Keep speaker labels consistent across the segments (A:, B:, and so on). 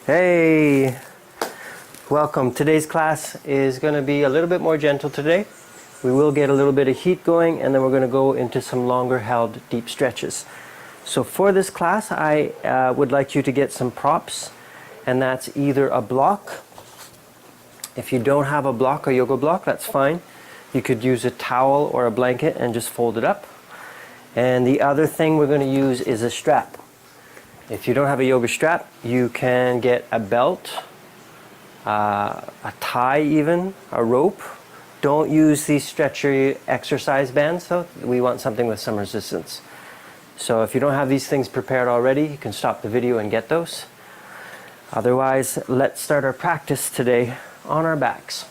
A: Hey, welcome. Today's class is going to be a little bit more gentle today. We will get a little bit of heat going, and then we're going to go into some longer held deep stretches. So for this class, I would like you to get some props, and that's either a block. If you don't have a block, a yoga block, that's fine. You could use a towel or a blanket and just fold it up. And the other thing we're going to use is a strap. If you don't have a yoga strap, you can get a belt, a tie even, a rope. Don't use these stretchy exercise bands though. We want something with some resistance. So if you don't have these things prepared already, you can stop the video and get those. Otherwise, let's start our practice today on our backs.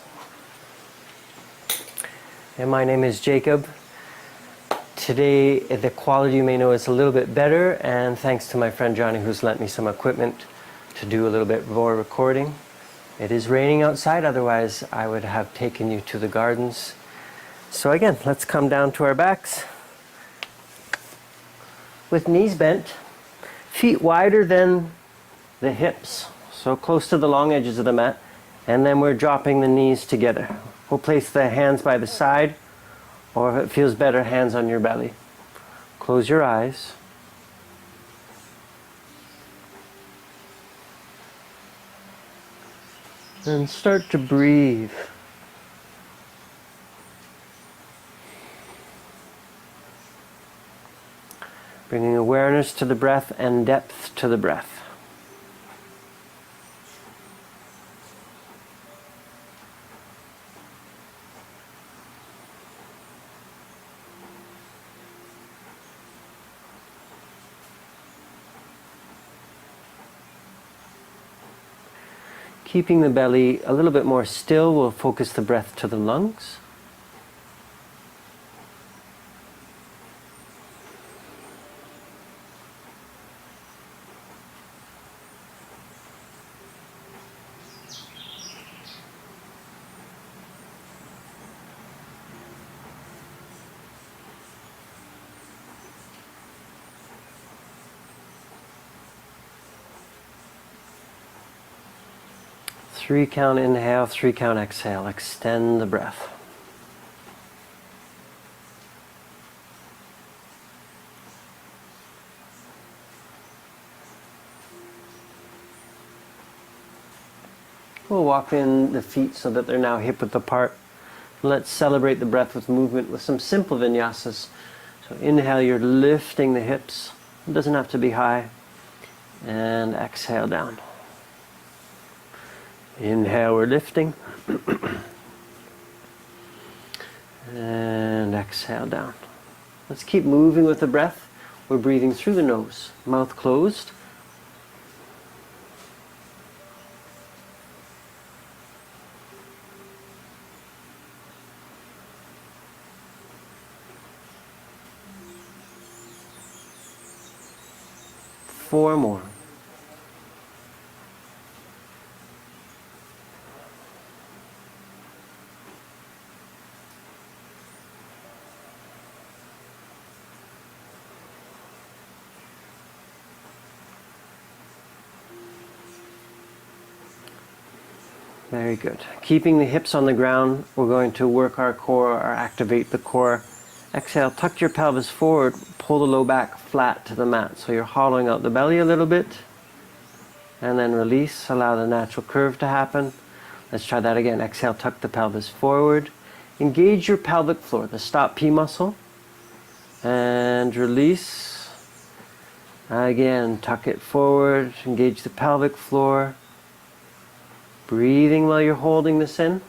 A: And my name is Jacob. Today the quality, you may know, is a little bit better, and thanks to my friend Johnny who's lent me some equipment to do a little bit more recording. It is raining outside, otherwise I would have taken you to the gardens. So again, let's come down to our backs with knees bent, feet wider than the hips, so close to the long edges of the mat, and then we're dropping the knees together. We'll place the hands by the side, or if it feels better, hands on your belly. Close your eyes. And start to breathe. Bringing awareness to the breath and depth to the breath. Keeping the belly a little bit more still, we'll focus the breath to the lungs. Three count inhale, 3 count exhale. Extend the breath. We'll walk in the feet so that they're now hip width apart. Let's celebrate the breath with movement with some simple vinyasas. So inhale, you're lifting the hips. It doesn't have to be high. And exhale down. Inhale, we're lifting. And exhale down. Let's keep moving with the breath. We're breathing through the nose, mouth closed. Four more. Very good. Keeping the hips on the ground, we're going to work our core or activate the core. Exhale, tuck your pelvis forward, pull the low back flat to the mat. So you're hollowing out the belly a little bit. And then release, allow the natural curve to happen. Let's try that again. Exhale, tuck the pelvis forward. Engage your pelvic floor, the stop P muscle. And release. Again, tuck it forward, engage the pelvic floor. Breathing while you're holding this in.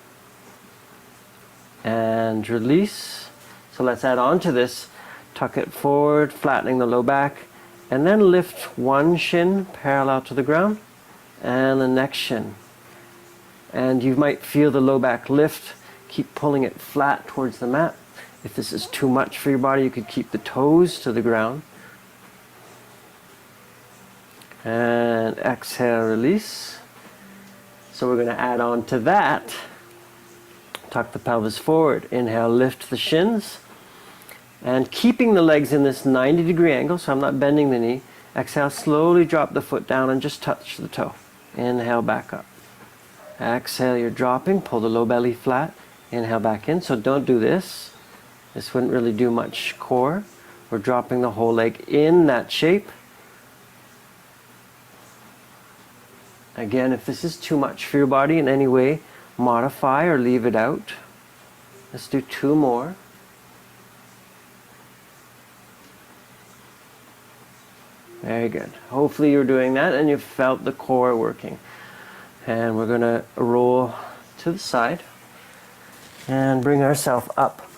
A: And release. So let's add on to this. Tuck it forward, flattening the low back. And then lift one shin parallel to the ground. And the next shin. And you might feel the low back lift. Keep pulling it flat towards the mat. If this is too much for your body, you could keep the toes to the ground. And exhale, release. So we're going to add on to that. Tuck the pelvis forward. Inhale, lift the shins. And keeping the legs in this 90-degree angle, so I'm not bending the knee. Exhale, slowly drop the foot down and just touch the toe. Inhale, back up. Exhale, you're dropping. Pull the low belly flat. Inhale, back in. So don't do this. This wouldn't really do much core. We're dropping the whole leg in that shape. Again, if this is too much for your body in any way, modify or leave it out. Let's do 2 more. Very good. Hopefully you're doing that and you've felt the core working. And we're going to roll to the side and bring ourselves up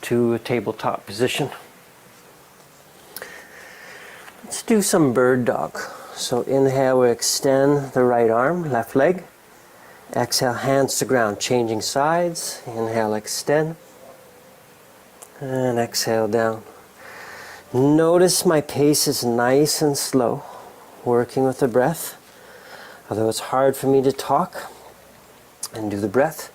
A: to a tabletop position. Let's do some bird dog. So inhale, we extend the right arm, left leg. Exhale, hands to ground, changing sides. Inhale, extend. And exhale, down. Notice my pace is nice and slow, working with the breath. Although it's hard for me to talk and do the breath.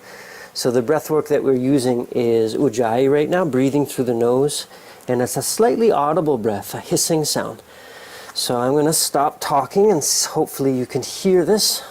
A: So the breath work that we're using is Ujjayi right now, breathing through the nose. And it's a slightly audible breath, a hissing sound. So I'm going to stop talking and hopefully you can hear this.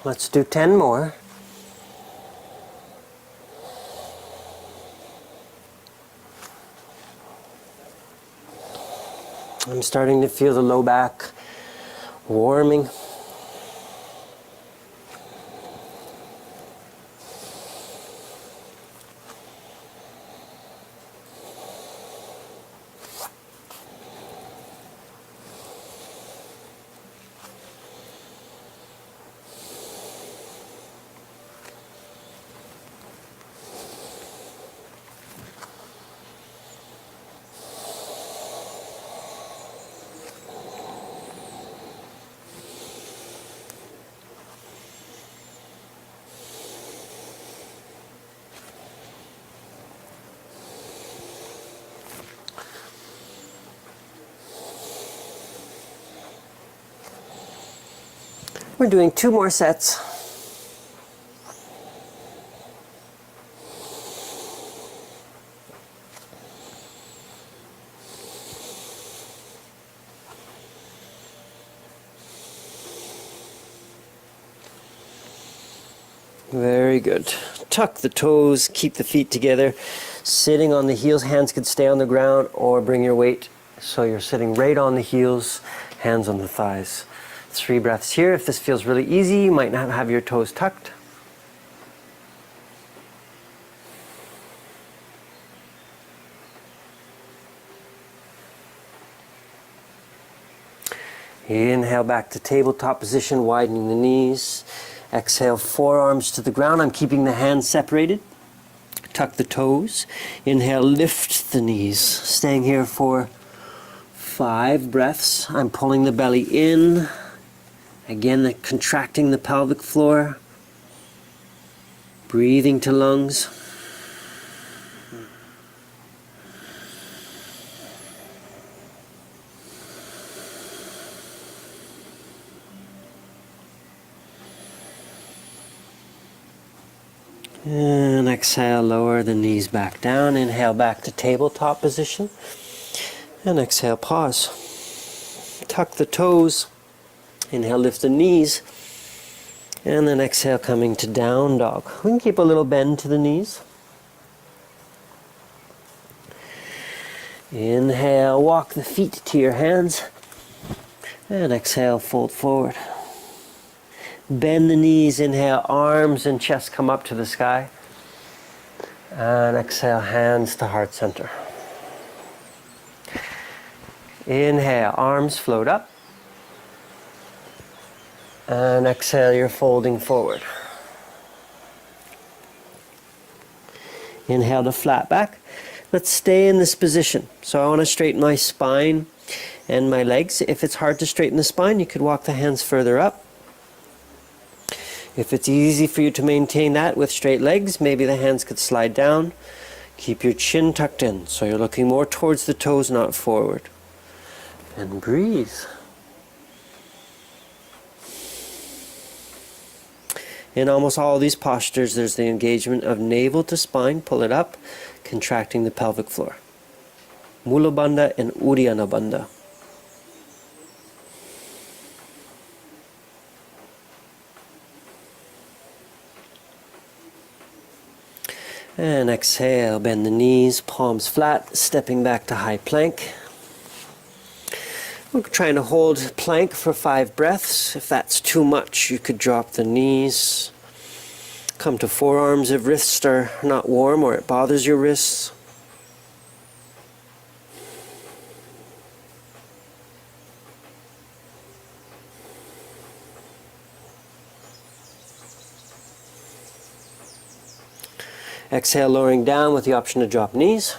A: Let's do 10 more. I'm starting to feel the low back warming. We're doing 2 more sets. Very good. Tuck the toes, keep the feet together. Sitting on the heels, hands could stay on the ground or bring your weight so you're sitting right on the heels, hands on the thighs. 3 breaths here. If this feels really easy, you might not have your toes tucked. Inhale back to tabletop position, widening the knees. Exhale, forearms to the ground. I'm keeping the hands separated. Tuck the toes. Inhale, lift the knees. Staying here for 5 breaths. I'm pulling the belly in. Again, contracting the pelvic floor. Breathing to lungs. And exhale, lower the knees back down. Inhale back to tabletop position. And exhale, pause. Tuck the toes. Inhale, lift the knees. And then exhale, coming to down dog. We can keep a little bend to the knees. Inhale, walk the feet to your hands. And exhale, fold forward. Bend the knees, inhale, arms and chest come up to the sky. And exhale, hands to heart center. Inhale, arms float up. And exhale, you're folding forward. Inhale to flat back. Let's stay in this position. So I want to straighten my spine and my legs. If it's hard to straighten the spine, you could walk the hands further up. If it's easy for you to maintain that with straight legs, maybe the hands could slide down. Keep your chin tucked in, so you're looking more towards the toes, not forward. And breathe. In almost all these postures, there's the engagement of navel to spine, pull it up, contracting the pelvic floor. Mula Bandha and Uddiyana Bandha. And exhale, bend the knees, palms flat, stepping back to high plank. We're trying to hold plank for 5 breaths. If that's too much, you could drop the knees. Come to forearms if wrists are not warm or it bothers your wrists. Exhale, lowering down with the option to drop knees.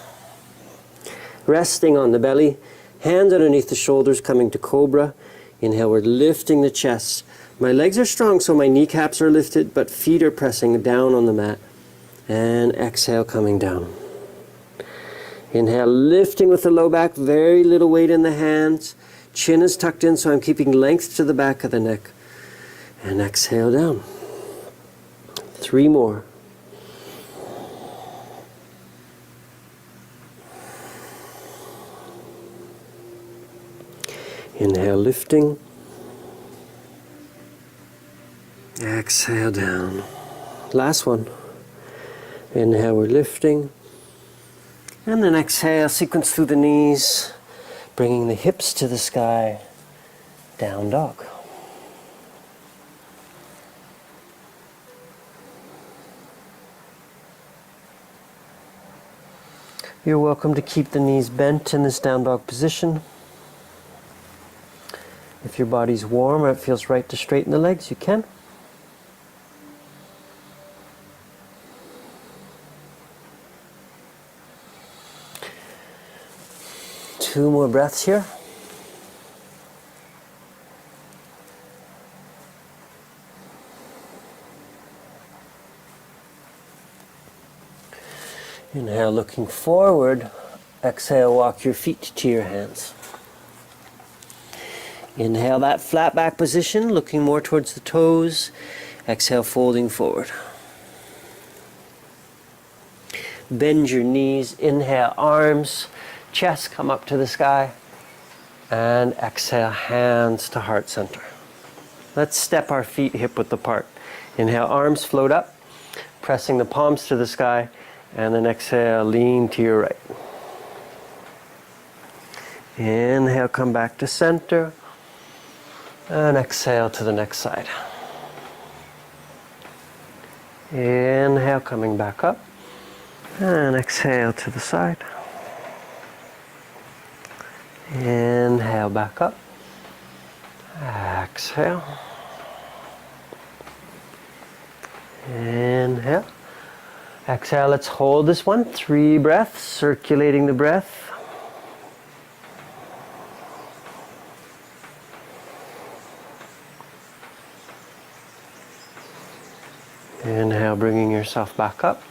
A: Resting on the belly, hands underneath the shoulders, coming to cobra. Inhale, we're lifting the chest. My legs are strong, so my kneecaps are lifted, but feet are pressing down on the mat. And exhale, coming down. Inhale, lifting with the low back, very little weight in the hands. Chin is tucked in, so I'm keeping length to the back of the neck. And exhale down. 3 more. Inhale, lifting. Exhale down. Last one. Inhale, we're lifting. And then exhale, sequence through the knees, bringing the hips to the sky. Down dog. You're welcome to keep the knees bent in this down dog position. If your body's warm or it feels right to straighten the legs, you can. Two more breaths here. Inhale, looking forward. Exhale, walk your feet to your hands. Inhale that flat back position, looking more towards the toes. Exhale, folding forward. Bend your knees. Inhale, arms, chest come up to the sky. And exhale, hands to heart center. Let's step our feet hip width apart. Inhale, arms float up, pressing the palms to the sky. And then exhale, lean to your right. Inhale, come back to center. And exhale to the next side. Inhale, coming back up. And exhale to the side. Inhale, back up. Exhale. Inhale. Exhale, let's hold this one. 3 breaths, circulating the breath. Inhale, bringing yourself back up.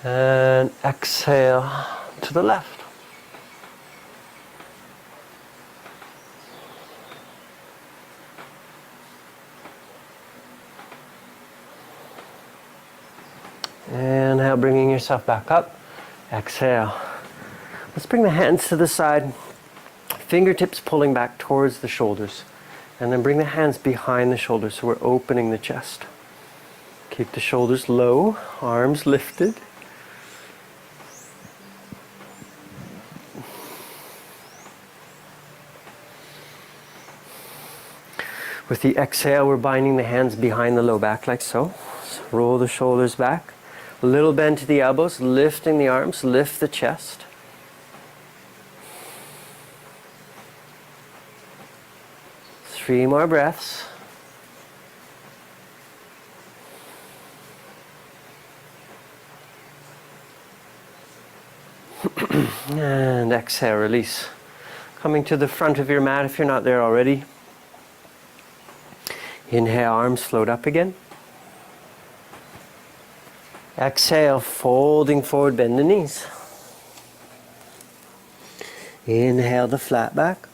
A: And exhale to the left. Inhale, bringing yourself back up. Exhale. Let's bring the hands to the side. Fingertips pulling back towards the shoulders. And then bring the hands behind the shoulders so we're opening the chest. Keep the shoulders low, arms lifted. With the exhale, we're binding the hands behind the low back like so. So roll the shoulders back. A little bend to the elbows, lifting the arms, lift the chest. Three more breaths. And exhale, release. Coming to the front of your mat if you're not there already. Inhale, arms float up again. Exhale, folding forward, bend the knees. Inhale the flat back.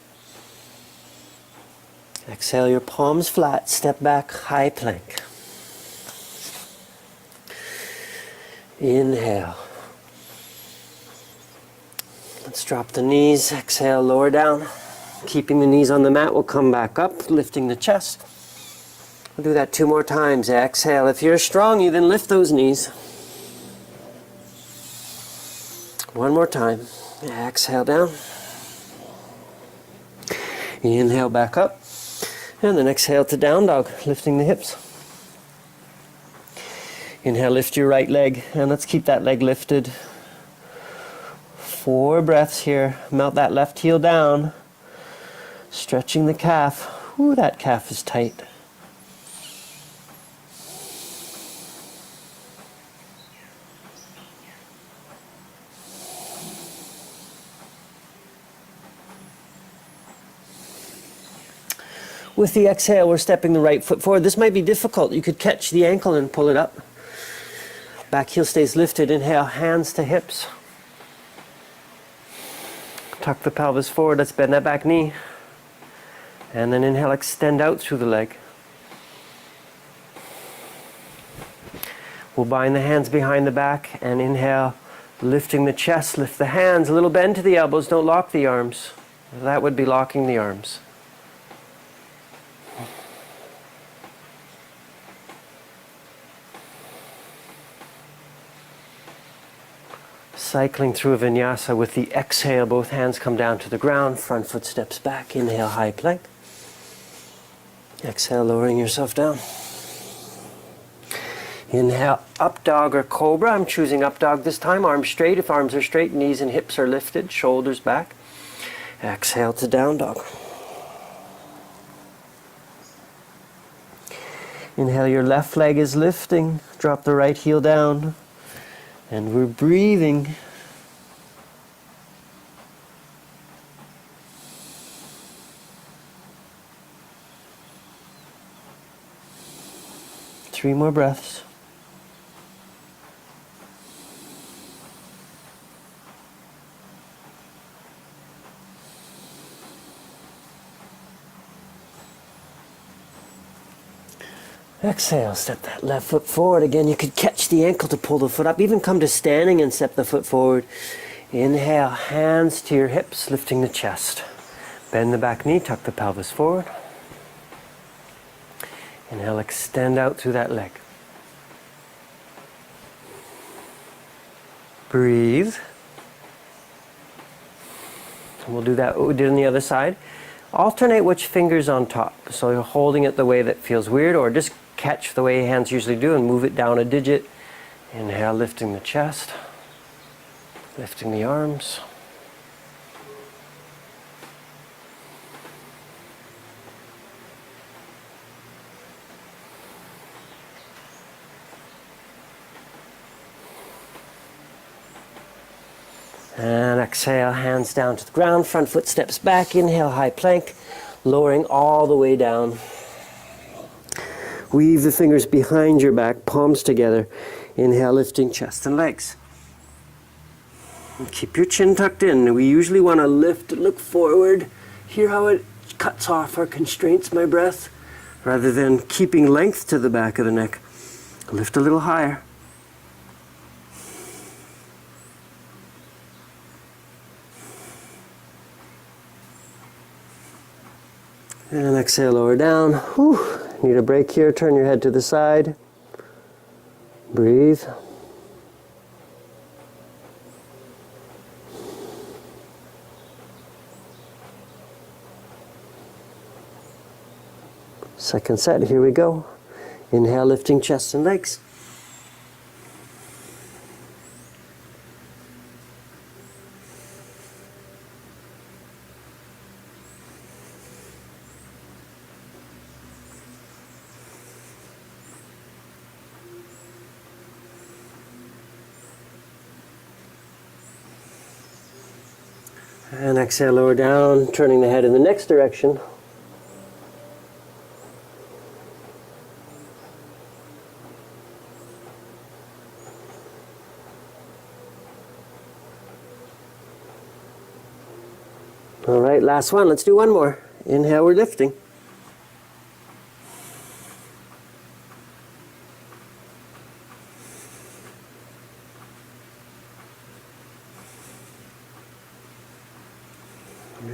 A: Exhale your palms flat, step back, high plank. Inhale. Let's drop the knees, exhale, lower down. Keeping the knees on the mat, we'll come back up, lifting the chest. We'll do that 2 more times. Exhale. If you're strong, you then lift those knees. 1 more time. Exhale down. Inhale back up. And then exhale to down dog, lifting the hips. Inhale, lift your right leg, and let's keep that leg lifted. 4 breaths here. Melt that left heel down. Stretching the calf. Ooh, that calf is tight. With the exhale, we're stepping the right foot forward. This might be difficult. You could catch the ankle and pull it up. Back heel stays lifted. Inhale, hands to hips. Tuck the pelvis forward. Let's bend that back knee. And then inhale, extend out through the leg. We'll bind the hands behind the back and inhale, lifting the chest, lift the hands. A little bend to the elbows. Don't lock the arms. That would be locking the arms. Cycling through a vinyasa with the exhale, both hands come down to the ground, front foot steps back, inhale, high plank. Exhale, lowering yourself down. Inhale, up dog or cobra. I'm choosing up dog this time, arms straight. If arms are straight, knees and hips are lifted, shoulders back. Exhale to down dog. Inhale, your left leg is lifting, drop the right heel down. And we're breathing. Three more breaths. Exhale, step that left foot forward. Again, you could catch the ankle to pull the foot up. Even come to standing and step the foot forward. Inhale, hands to your hips, lifting the chest. Bend the back knee, tuck the pelvis forward. Inhale, extend out through that leg. Breathe. And we'll do that what we did on the other side. Alternate which finger's on top. So you're holding it the way that feels weird, or just catch the way hands usually do and move it down a digit. Inhale, lifting the chest, lifting the arms. And exhale, hands down to the ground, front foot steps back, inhale, high plank, lowering all the way down. Weave the fingers behind your back, palms together. Inhale, lifting chest and legs. And keep your chin tucked in. We usually want to lift, look forward. Hear how it cuts off or constraints my breath, rather than keeping length to the back of the neck. Lift a little higher. And exhale, lower down. Whew. Need a break here. Turn your head to the side. Breathe. Second set, here we go. Inhale, lifting chest and legs. And exhale, lower down, turning the head in the next direction. All right, last one. Let's do one more. Inhale, we're lifting.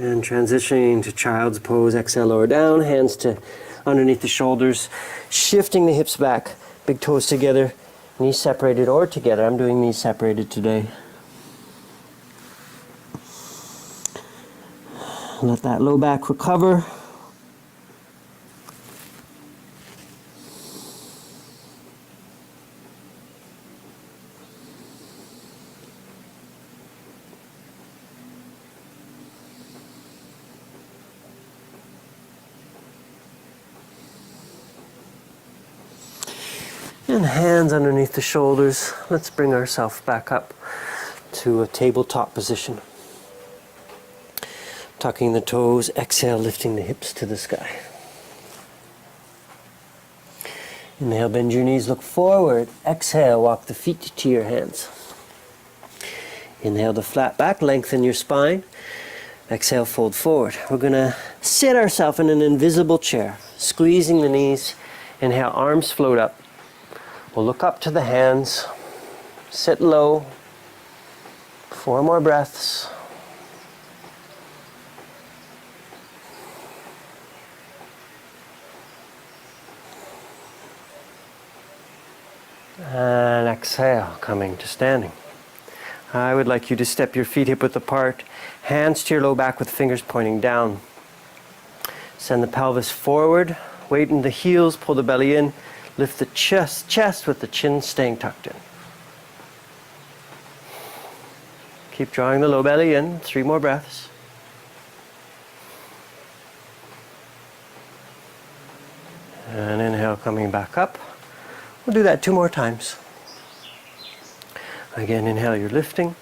A: And transitioning to child's pose, exhale, lower down, hands to underneath the shoulders, shifting the hips back, big toes together, knees separated or together. I'm doing knees separated today. Let that low back recover. And hands underneath the shoulders. Let's bring ourselves back up to a tabletop position. Tucking the toes, exhale, lifting the hips to the sky. Inhale, bend your knees, look forward. Exhale, walk the feet to your hands. Inhale to flat back, lengthen your spine. Exhale, fold forward. We're going to sit ourselves in an invisible chair, squeezing the knees. Inhale, arms float up. We'll look up to the hands, sit low. 4 more breaths. And exhale, coming to standing. I would like you to step your feet hip width apart, hands to your low back with fingers pointing down. Send the pelvis forward, weight in the heels, pull the belly in, lift the chest with the chin staying tucked in. Keep drawing the low belly in, 3 more breaths. And inhale, coming back up. We'll do that 2 more times. Again, inhale, you're lifting.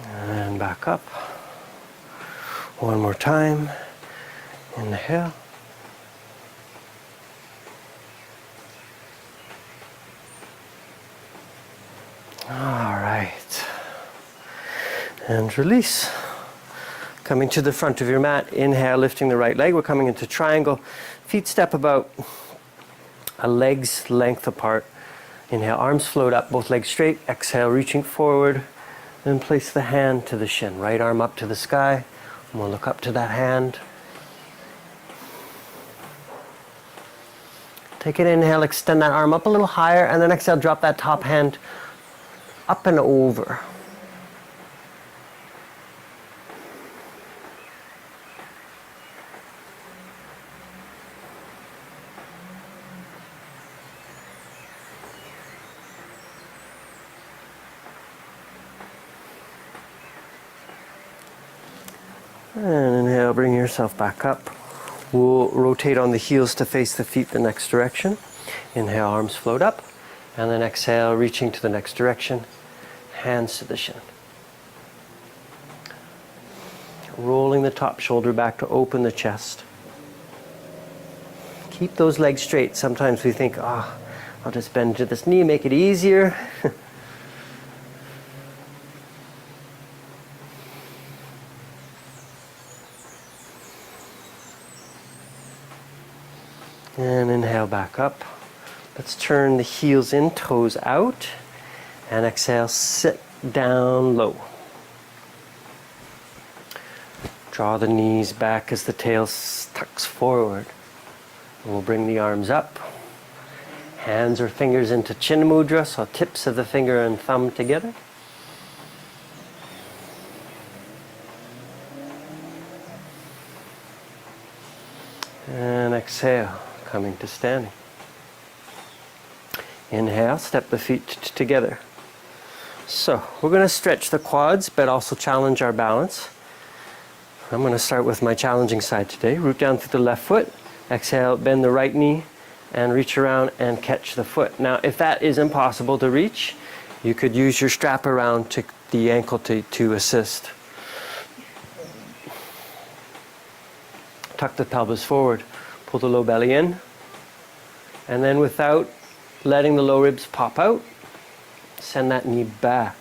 A: And back up. 1 more time. Inhale. All right. And release. Coming to the front of your mat, inhale, lifting the right leg. We're coming into triangle. Feet step about a leg's length apart. Inhale, arms float up, both legs straight. Exhale, reaching forward. Then place the hand to the shin. Right arm up to the sky. And we'll look up to that hand. Take an inhale, extend that arm up a little higher, and then exhale, drop that top hand up and over. And inhale, bring yourself back up. We'll rotate on the heels to face the feet the next direction. Inhale, arms float up. And then exhale, reaching to the next direction. Hands to the shin. Rolling the top shoulder back to open the chest. Keep those legs straight. Sometimes we think, I'll just bend to this knee, make it easier. And inhale back up. Let's turn the heels in, toes out. And exhale, sit down low. Draw the knees back as the tail tucks forward. We'll bring the arms up. Hands or fingers into chin mudra, so tips of the finger and thumb together. And exhale, coming to standing. Inhale, step the feet together. So we're going to stretch the quads, but also challenge our balance. I'm going to start with my challenging side today. Root down through the left foot. Exhale, bend the right knee and reach around and catch the foot. Now, if that is impossible to reach, you could use your strap around to the ankle to assist. Tuck the pelvis forward, pull the low belly in, and then without letting the low ribs pop out, send that knee back.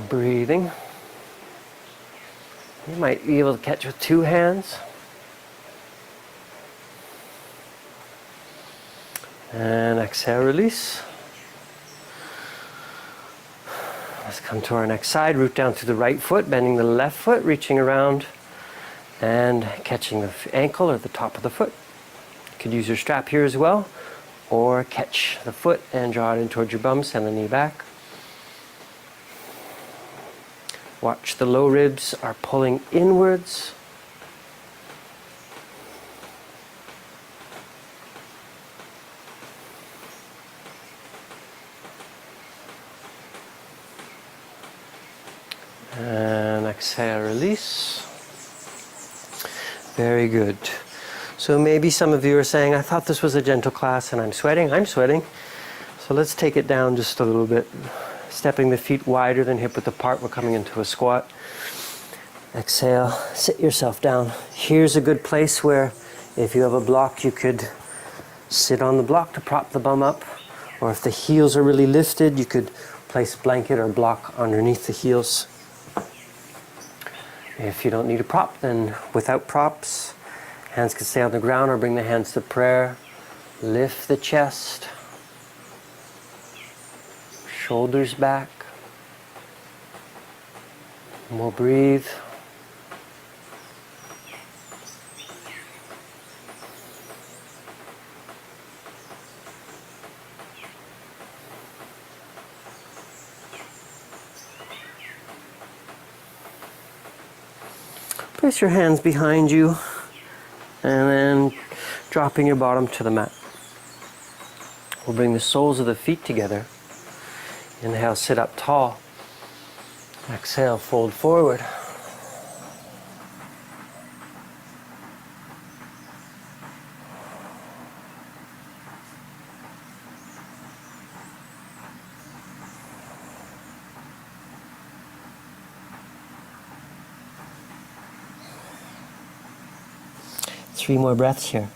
A: Breathing. You might be able to catch with two hands. And exhale, release. Let's come to our next side. Root down to the right foot, bending the left foot, reaching around and catching the ankle or the top of the foot. You could use your strap here as well, or catch the foot and draw it in towards your bum, send the knee back. Watch the low ribs are pulling inwards. And exhale, release. Very good. So maybe some of you are saying, I thought this was a gentle class and I'm sweating. I'm sweating. So let's take it down just a little bit. Stepping the feet wider than hip width apart, we're coming into a squat. Exhale, sit yourself down. Here's a good place where if you have a block, you could sit on the block to prop the bum up. Or if the heels are really lifted, you could place a blanket or block underneath the heels. If you don't need a prop, then without props, hands can stay on the ground or bring the hands to prayer. Lift the chest. Shoulders back. And we'll breathe. Place your hands behind you and then dropping your bottom to the mat. We'll bring the soles of the feet together. Inhale, sit up tall. Exhale, fold forward. Three more breaths here.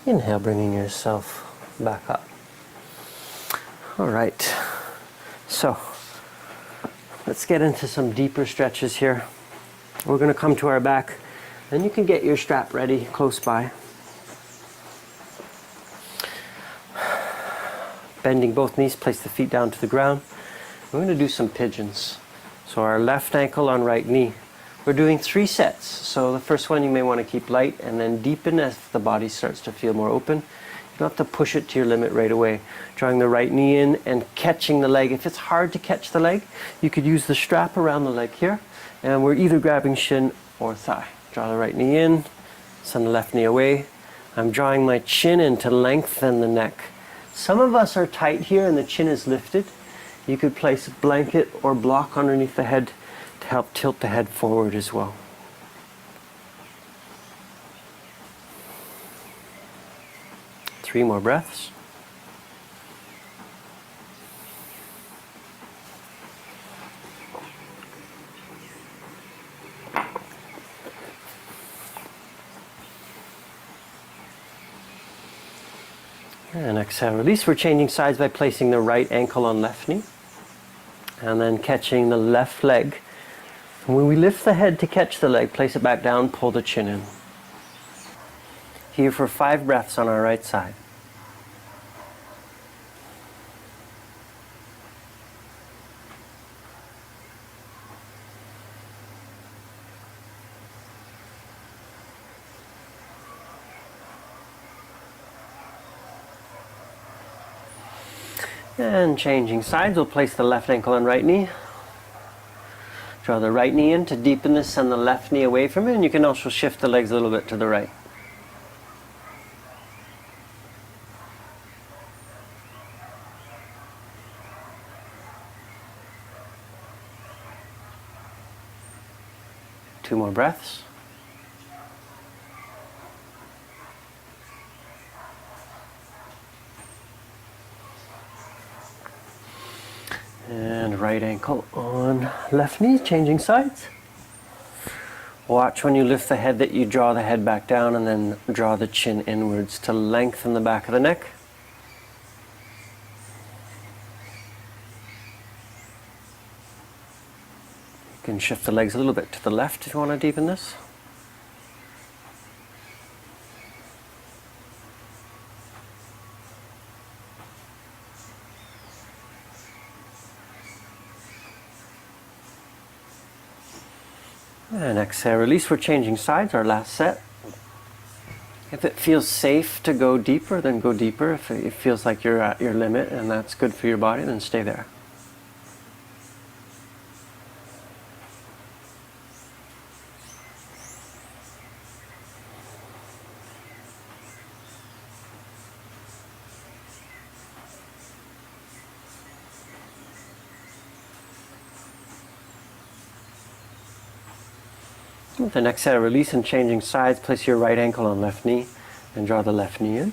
A: Inhale, bringing yourself back up. All right, so let's get into some deeper stretches here. We're going to come to our back, and you can get your strap ready close by. Bending both knees, place the feet down to the ground. We're going to do some pigeons. So our left ankle on right knee. We're doing 3 sets. So the first one you may want to keep light and then deepen as the body starts to feel more open. You don't have to push it to your limit right away. Drawing the right knee in and catching the leg. If it's hard to catch the leg, you could use the strap around the leg here. And we're either grabbing shin or thigh. Draw the right knee in, send the left knee away. I'm drawing my chin in to lengthen the neck. Some of us are tight here and the chin is lifted. You could place a blanket or block underneath the head to help tilt the head forward as well. Three more breaths. And exhale, release. We're changing sides by placing the right ankle on left knee and then catching the left leg. And when we lift the head to catch the leg, place it back down, pull the chin in. Here for 5 breaths on our right side. And changing sides, we'll place the left ankle on right knee. Draw the right knee in to deepen this, send the left knee away from it, and you can also shift the legs a little bit to the right. Two more breaths. And right ankle on left knee, changing sides. Watch when you lift the head that you draw the head back down and then draw the chin inwards to lengthen the back of the neck. You can shift the legs a little bit to the left if you want to deepen this. And exhale, release. We're changing sides, our last set. If it feels safe to go deeper, then go deeper. If it feels like you're at your limit and that's good for your body, then stay there. With an exhale, release and changing sides, place your right ankle on left knee and draw the left knee in.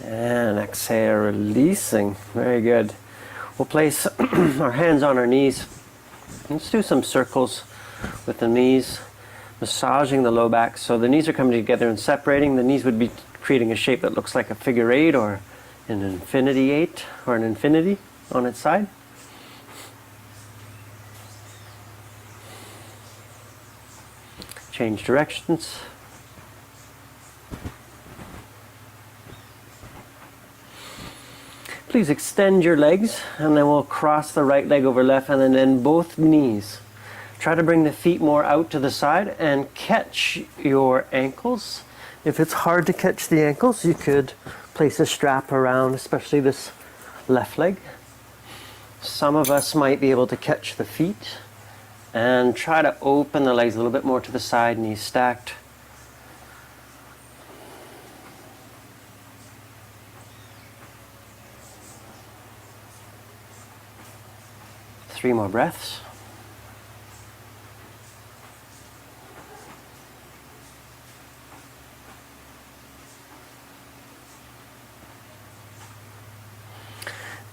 A: And exhale, releasing. Very good. We'll place our hands on our knees. Let's do some circles with the knees, massaging the low back. So the knees are coming together and separating. The knees would be creating a shape that looks like a figure eight or an infinity eight or an infinity on its side. Change directions. Please extend your legs, and then we'll cross the right leg over left and then bend both knees. Try to bring the feet more out to the side and catch your ankles. If it's hard to catch the ankles, you could place a strap around, especially this left leg. Some of us might be able to catch the feet and try to open the legs a little bit more to the side, knees stacked. Three more breaths.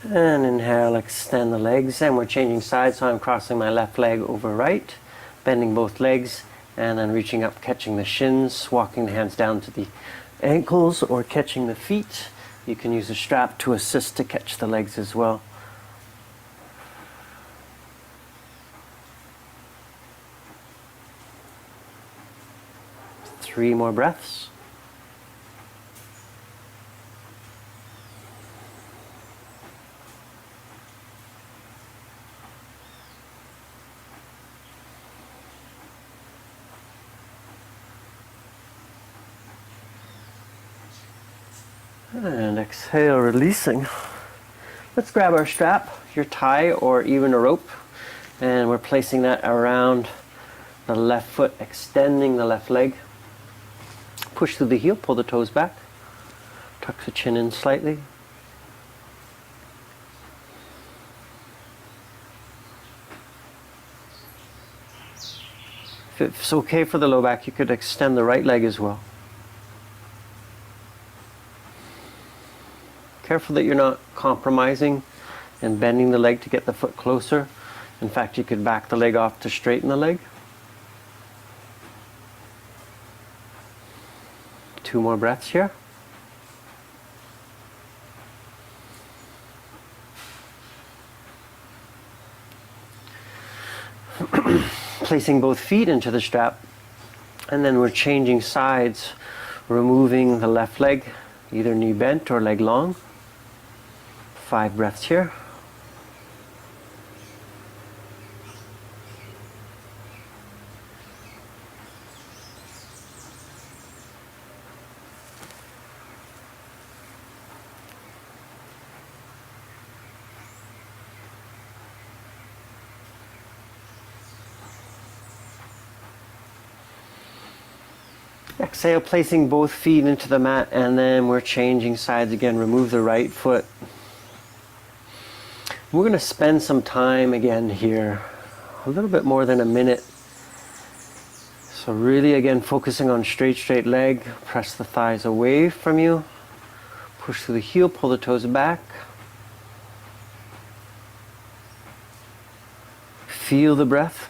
A: And inhale, extend the legs, and we're changing sides, so I'm crossing my left leg over right, bending both legs, and then reaching up, catching the shins, walking the hands down to the ankles, or catching the feet. You can use a strap to assist to catch the legs as well. Three more breaths. And exhale, releasing. Let's grab our strap, your tie, or even a rope, and we're placing that around the left foot, extending the left leg. Push through the heel, pull the toes back, tuck the chin in slightly. If it's okay for the low back, you could extend the right leg as well. Careful that you're not compromising and bending the leg to get the foot closer. In fact, you could back the leg off to straighten the leg. Two more breaths here. Placing both feet into the strap, And then we're changing sides, removing the left leg, either knee bent or leg long. 5 breaths here. Exhale, placing both feet into the mat, and then we're changing sides again. Remove the right foot. We're going to spend some time again here, a little bit more than a minute. So really again focusing on straight leg. Press the thighs away from you. Push through the heel, pull the toes back. Feel the breath.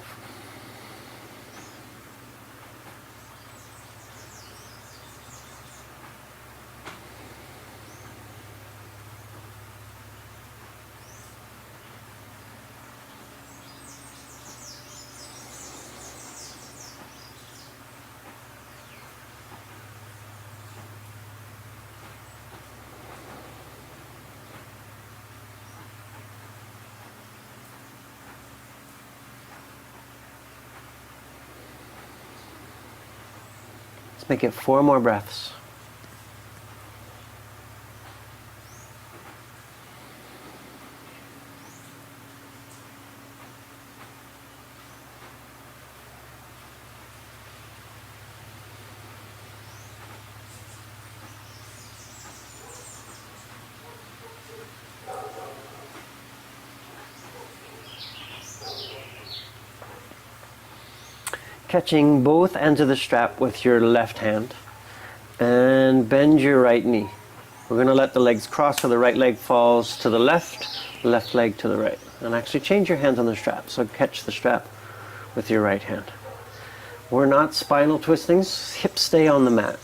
A: Make it 4 more breaths. Catching both ends of the strap with your left hand and bend your right knee. We're going to let the legs cross so the right leg falls to the left leg to the right. And actually change your hands on the strap, so catch the strap with your right hand. We're not spinal twisting, hips stay on the mat.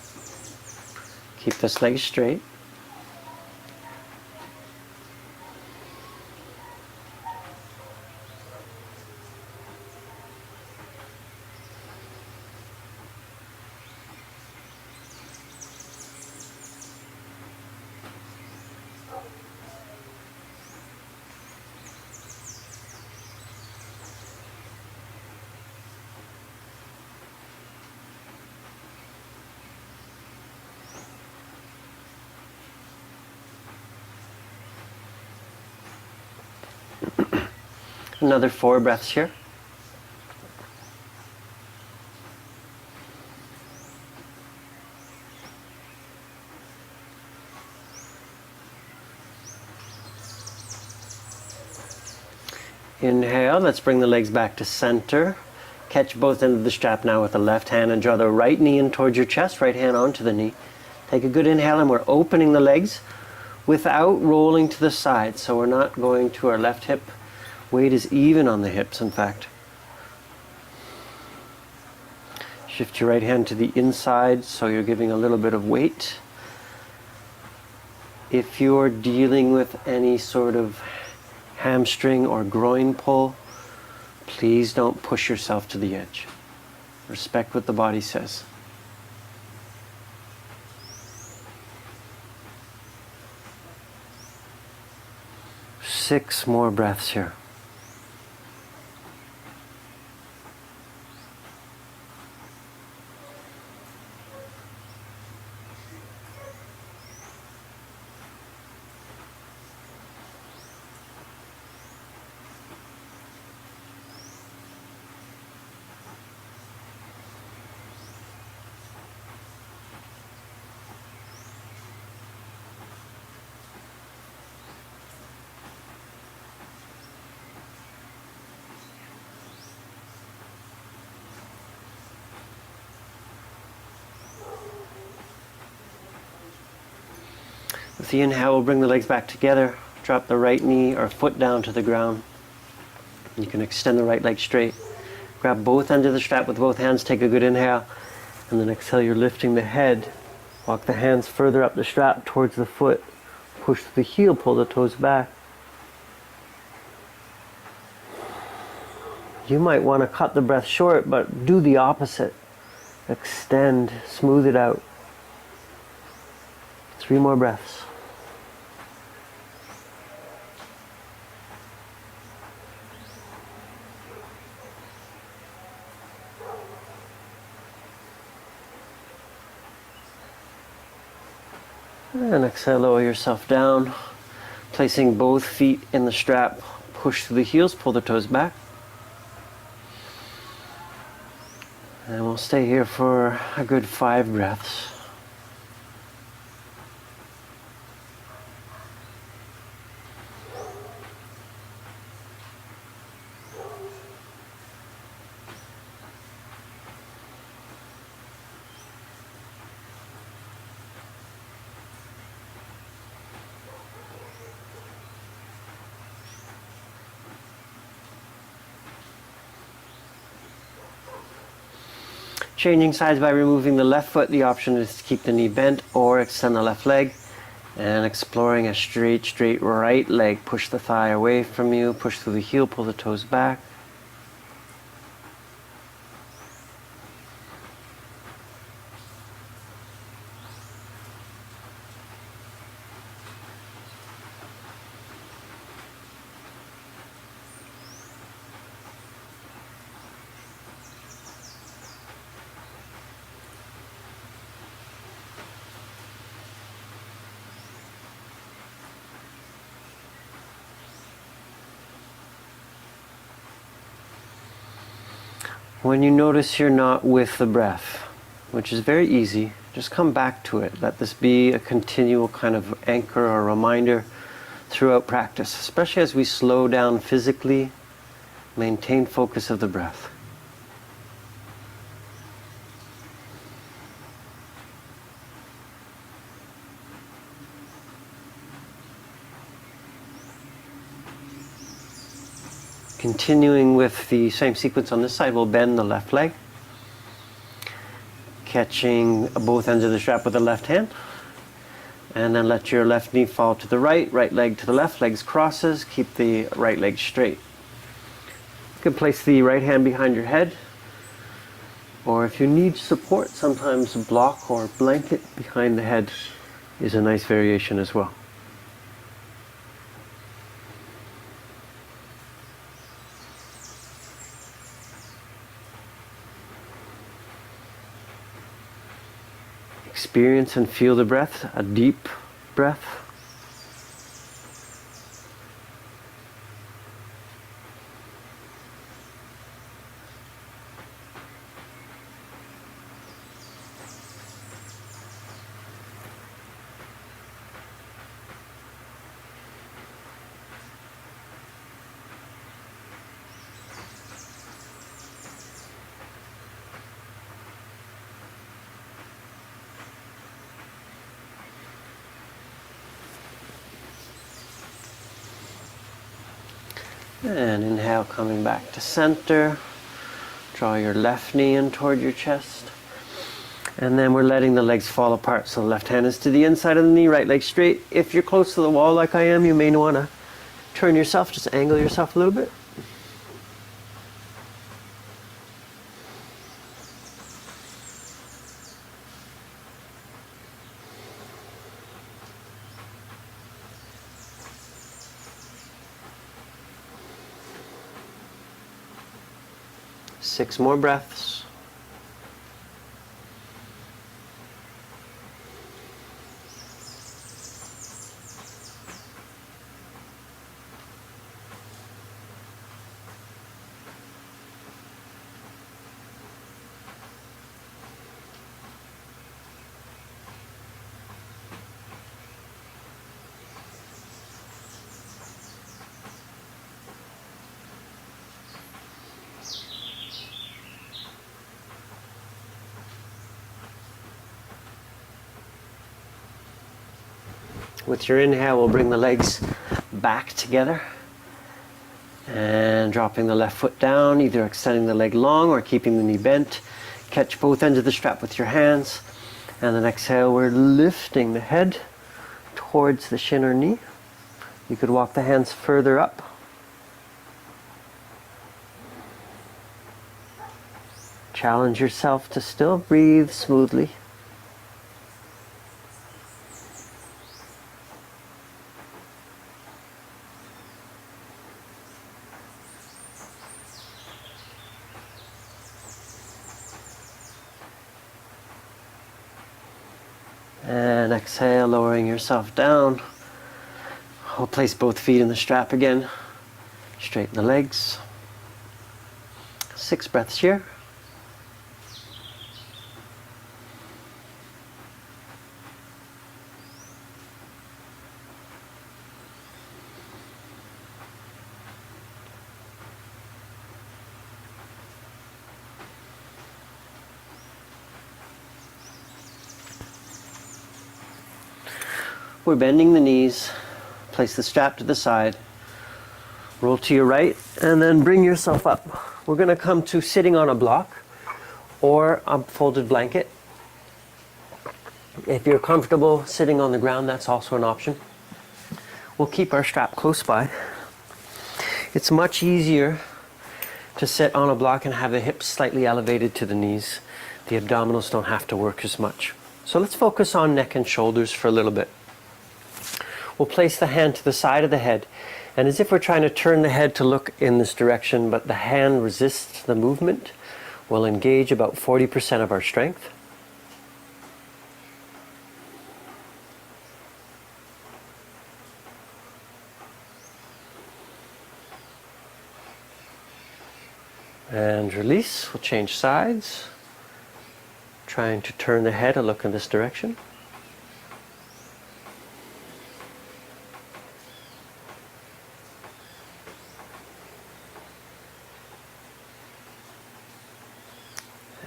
A: Keep this leg straight. Another 4 breaths here. Inhale, let's bring the legs back to center. Catch both ends of the strap now with the left hand and draw the right knee in towards your chest, right hand onto the knee. Take a good inhale, and we're opening the legs without rolling to the side. So we're not going to our left hip. Weight is even on the hips, in fact. Shift your right hand to the inside so you're giving a little bit of weight. If you're dealing with any sort of hamstring or groin pull, please don't push yourself to the edge. Respect what the body says. Six more breaths here. With the inhale, we'll bring the legs back together. Drop the right knee or foot down to the ground. You can extend the right leg straight. Grab both ends of the strap with both hands. Take a good inhale. And then exhale, you're lifting the head. Walk the hands further up the strap towards the foot. Push the heel, pull the toes back. You might want to cut the breath short, but do the opposite. Extend, smooth it out. 3 more breaths. And exhale, lower yourself down. Placing both feet in the strap, push through the heels, pull the toes back. And we'll stay here for a good 5 breaths. Changing sides by removing the left foot. The option is to keep the knee bent or extend the left leg. And exploring a straight right leg. Push the thigh away from you, push through the heel, pull the toes back. When you notice you're not with the breath, which is very easy, just come back to it. Let this be a continual kind of anchor or reminder throughout practice, especially as we slow down physically, maintain focus of the breath. Continuing with the same sequence on this side, we'll bend the left leg, catching both ends of the strap with the left hand, and then let your left knee fall to the right leg to the left, legs crosses, keep the right leg straight. You can place the right hand behind your head, or if you need support, sometimes a block or blanket behind the head is a nice variation as well. Experience and feel the breath, a deep breath. And inhale, coming back to center. Draw your left knee in toward your chest. And then we're letting the legs fall apart. So the left hand is to the inside of the knee, right leg straight. If you're close to the wall like I am, you may want to turn yourself, just angle yourself a little bit. Six more breaths. With your inhale, we'll bring the legs back together and dropping the left foot down, either extending the leg long or keeping the knee bent. Catch both ends of the strap with your hands, and then exhale, we're lifting the head towards the shin or knee. You could walk the hands further up. Challenge yourself to still breathe smoothly. And exhale, lowering yourself down. We'll place both feet in the strap again. Straighten the legs. 6 breaths here. We're bending the knees. Place the strap to the side. Roll to your right and then bring yourself up. We're going to come to sitting on a block or a folded blanket. If you're comfortable sitting on the ground, that's also an option. We'll keep our strap close by. It's much easier to sit on a block and have the hips slightly elevated to the knees. The abdominals don't have to work as much. So let's focus on neck and shoulders for a little bit. We'll place the hand to the side of the head, and as if we're trying to turn the head to look in this direction, but the hand resists the movement, we'll engage about 40% of our strength. And release. We'll change sides, trying to turn the head and look in this direction.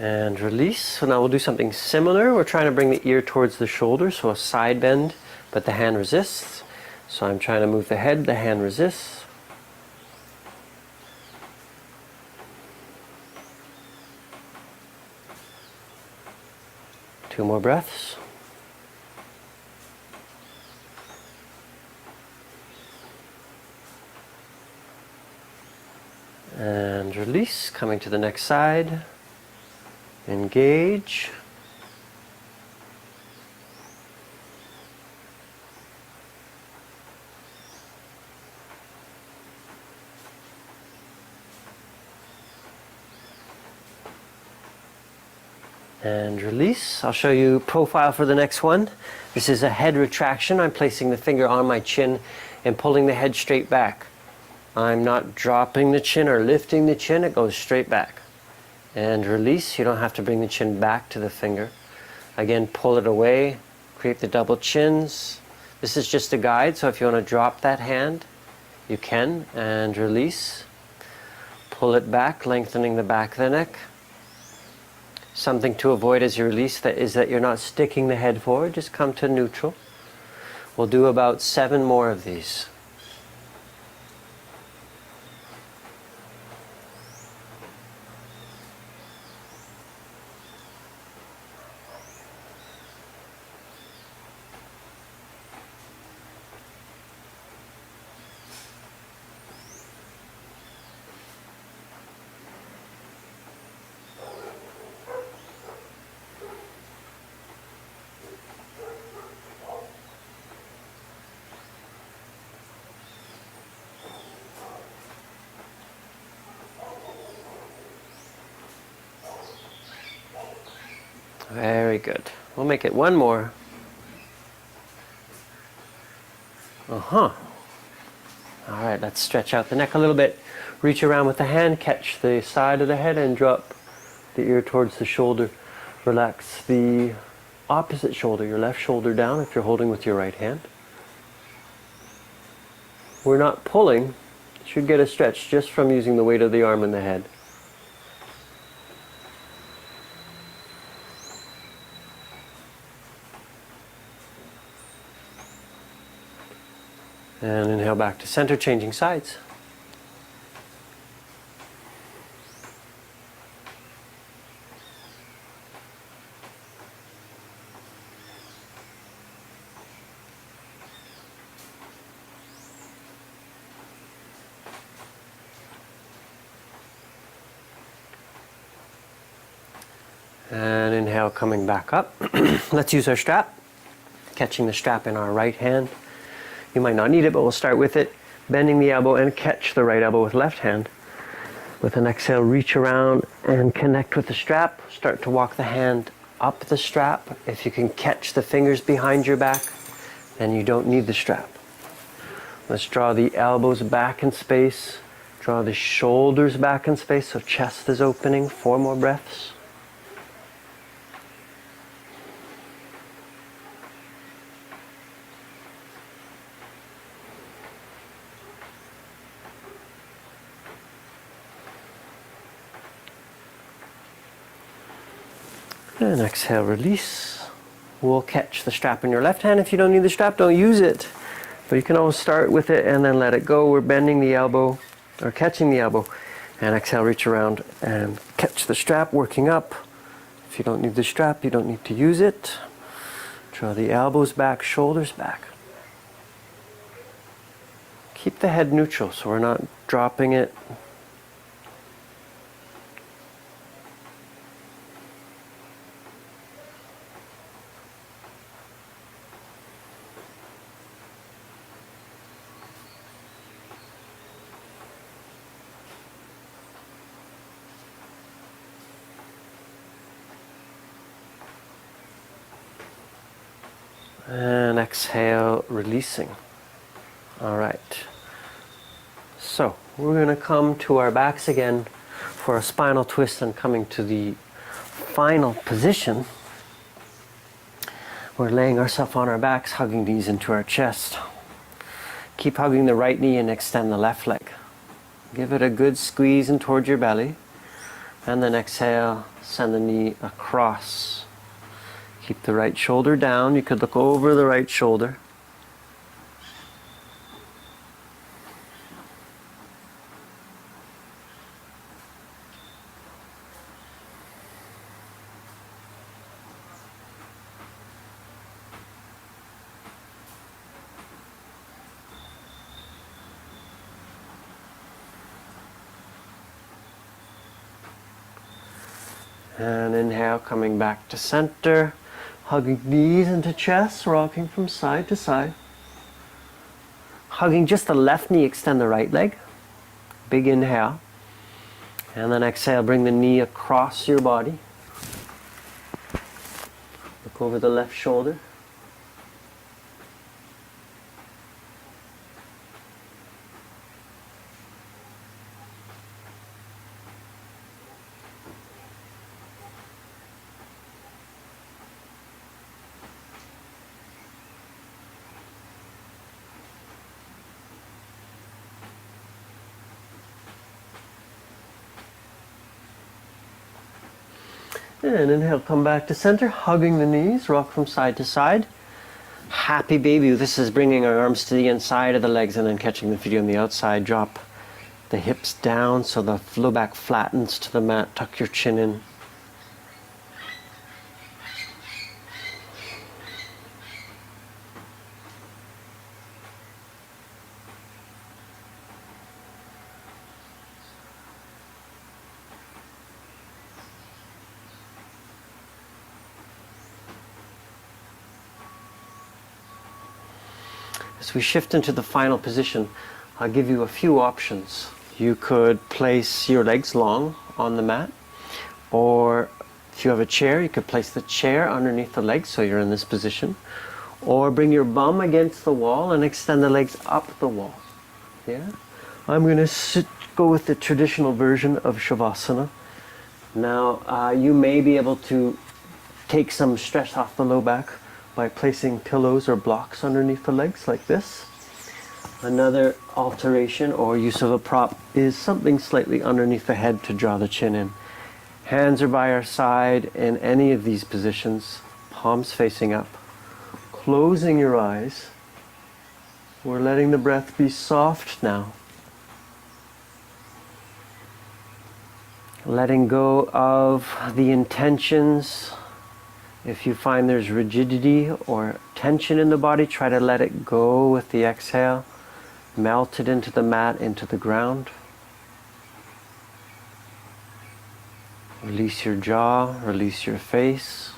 A: And release. So now we'll do something similar. We're trying to bring the ear towards the shoulder, so a side bend, but the hand resists. So I'm trying to move the head, the hand resists. Two more breaths. And release, coming to the next side. Engage. And release. I'll show you profile for the next one. This is a head retraction. I'm placing the finger on my chin and pulling the head straight back. I'm not dropping the chin or lifting the chin, it goes straight back. And release. You don't have to bring the chin back to the finger. Again, pull it away, create the double chins. This is just a guide, so if you want to drop that hand, you can. And release. Pull it back, lengthening the back of the neck. Something to avoid as you release is that you're not sticking the head forward, just come to neutral. We'll do about 7 more of these. Very good. We'll make it 1 more. All right, let's stretch out the neck a little bit. Reach around with the hand, catch the side of the head and drop the ear towards the shoulder. Relax the opposite shoulder, your left shoulder down if you're holding with your right hand. We're not pulling. Should get a stretch just from using the weight of the arm and the head. And inhale back to center, changing sides. And inhale, coming back up. Let's use our strap. Catching the strap in our right hand. You might not need it, but we'll start with it. Bending the elbow and catch the right elbow with left hand. With an exhale, reach around and connect with the strap. Start to walk the hand up the strap. If you can catch the fingers behind your back, then you don't need the strap. Let's draw the elbows back in space. Draw the shoulders back in space so chest is opening. 4 more breaths. And exhale, release. We'll catch the strap in your left hand. If you don't need the strap, don't use it. But you can always start with it and then let it go. We're bending the elbow, or catching the elbow. And exhale, reach around and catch the strap, working up. If you don't need the strap, you don't need to use it. Draw the elbows back, shoulders back. Keep the head neutral so we're not dropping it. And exhale, releasing. All right. So we're going to come to our backs again for a spinal twist and coming to the final position. We're laying ourselves on our backs, hugging these into our chest. Keep hugging the right knee and extend the left leg. Give it a good squeeze in towards your belly. And then exhale, send the knee across. Keep the right shoulder down. You could look over the right shoulder. And inhale, coming back to center. Hugging knees into chest, rocking from side to side. Hugging just the left knee, extend the right leg. Big inhale. And then exhale, bring the knee across your body. Look over the left shoulder. And inhale, come back to center, hugging the knees, rock from side to side. Happy baby. This is bringing our arms to the inside of the legs and then catching the feet on the outside. Drop the hips down so the low back flattens to the mat. Tuck your chin in. As we shift into the final position, I'll give you a few options. You could place your legs long on the mat, or if you have a chair, you could place the chair underneath the legs so you're in this position, or bring your bum against the wall and extend the legs up the wall. Yeah? I'm going to go with the traditional version of Shavasana. Now, you may be able to take some stress off the low back by placing pillows or blocks underneath the legs like this. Another alteration or use of a prop is something slightly underneath the head to draw the chin in. Hands are by our side in any of these positions, palms facing up. Closing your eyes. We're letting the breath be soft now. Letting go of the intentions. If you find there's rigidity or tension in the body, try to let it go with the exhale. Melt it into the mat, into the ground. Release your jaw, release your face.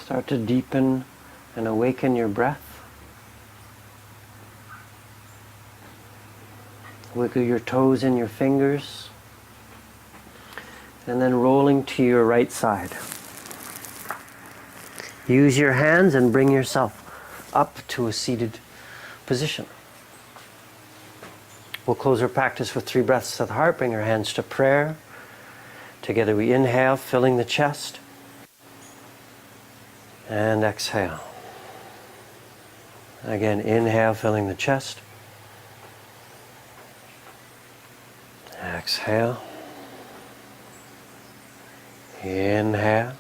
A: Start to deepen and awaken your breath. Wiggle your toes and your fingers. And then rolling to your right side. Use your hands and bring yourself up to a seated position. We'll close our practice with 3 breaths to the heart. Bring our hands to prayer. Together we inhale, filling the chest. And exhale. Again, inhale, filling the chest. Exhale. Inhale.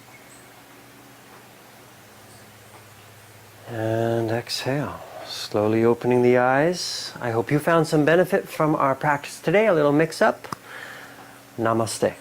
A: And exhale. Slowly opening the eyes. I hope you found some benefit from our practice today. A little mix-up. Namaste.